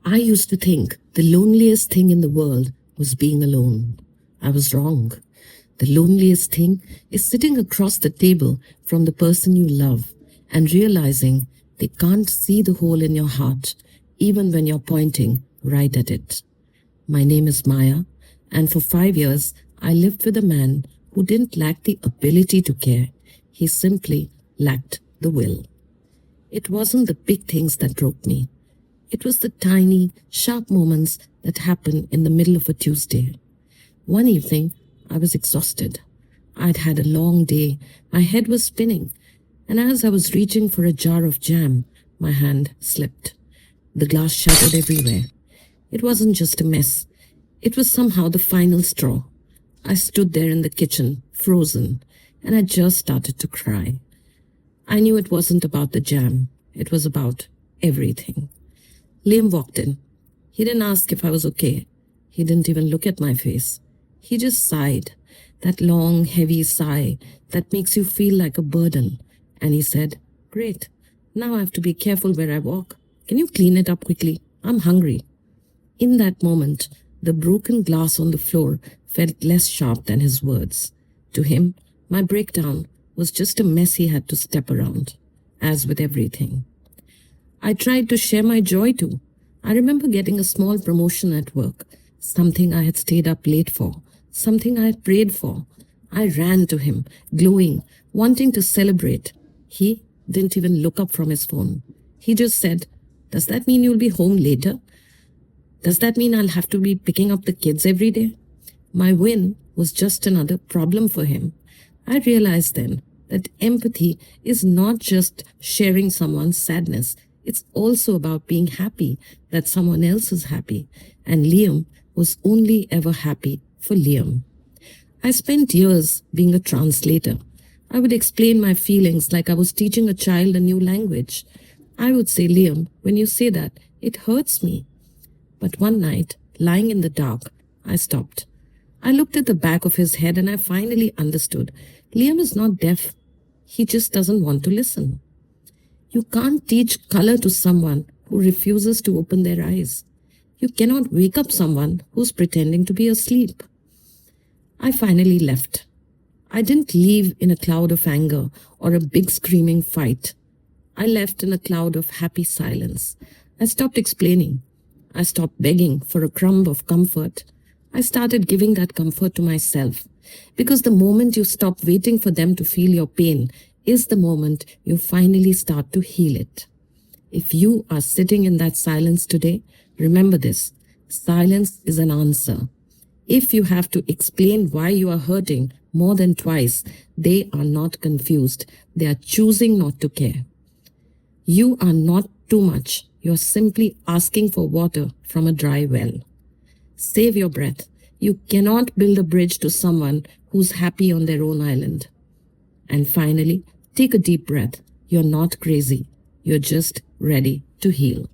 I used to think the loneliest thing in the world was being alone. I was wrong. The loneliest thing is sitting across the table from the person you love and realizing they can't see the hole in your heart even when you're pointing right at it. My name is Maya, and for 5 years I lived with a man who didn't lack the ability to care. He simply lacked the will. It wasn't the big things that broke me. It was the tiny, sharp moments that happen in the middle of a Tuesday. One evening, I was exhausted. I'd had a long day, my head was spinning, and as I was reaching for a jar of jam, my hand slipped. The glass shattered everywhere. It wasn't just a mess. It was somehow the final straw. I stood there in the kitchen, frozen, and I just started to cry. I knew it wasn't about the jam. It was about everything. Liam walked in. He didn't ask if I was okay. He didn't even look at my face. He just sighed, that long, heavy sigh that makes you feel like a burden. And he said, "Great. Now I have to be careful where I walk. Can you clean it up quickly? I'm hungry." In that moment, the broken glass on the floor felt less sharp than his words. To him, my breakdown was just a mess he had to step around, as with everything. I tried to share my joy too. I remember getting a small promotion at work, something I had stayed up late for, something I had prayed for. I ran to him, glowing, wanting to celebrate. He didn't even look up from his phone. He just said, "Does that mean you'll be home later? Does that mean I'll have to be picking up the kids every day?" My win was just another problem for him. I realized then that empathy is not just sharing someone's sadness. It's also about being happy that someone else is happy. And Liam was only ever happy for Liam. I spent years being a translator. I would explain my feelings like I was teaching a child a new language. I would say, "Liam, when you say that, it hurts me." But one night, lying in the dark, I stopped. I looked at the back of his head and I finally understood. Liam is not deaf. He just doesn't want to listen. You can't teach color to someone who refuses to open their eyes. You cannot wake up someone who's pretending to be asleep. I finally left. I didn't leave in a cloud of anger or a big screaming fight. I left in a cloud of happy silence. I stopped explaining. I stopped begging for a crumb of comfort. I started giving that comfort to myself. Because the moment you stop waiting for them to feel your pain is the moment you finally start to heal it. If you are sitting in that silence today, remember this: silence is an answer. If you have to explain why you are hurting more than twice, they are not confused. They are choosing not to care. You are not too much. You are simply asking for water from a dry well. Save your breath. You cannot build a bridge to someone who's happy on their own island. And finally, take a deep breath. You're not crazy. You're just ready to heal.